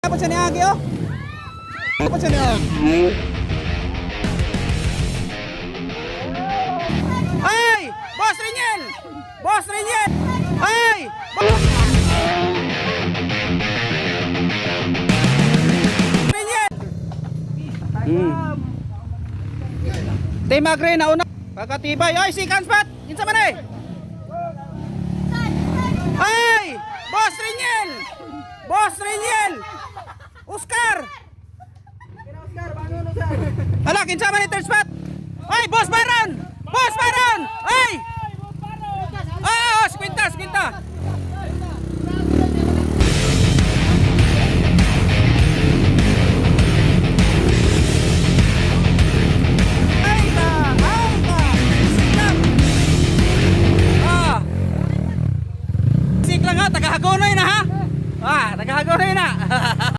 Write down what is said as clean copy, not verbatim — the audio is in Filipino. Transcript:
Apa siya ni Agi oh? Apa siya ni Agi? Ay! Boss Rinyel! Boss Rinyel! Ay! Rinyel! Team Agre na una. Pagkatibay. Ay, si Kanspat! Insa man eh? Ay! Boss Rinyel! Boss Rinyel! Oscar! Ala, kinsa man ni third spot?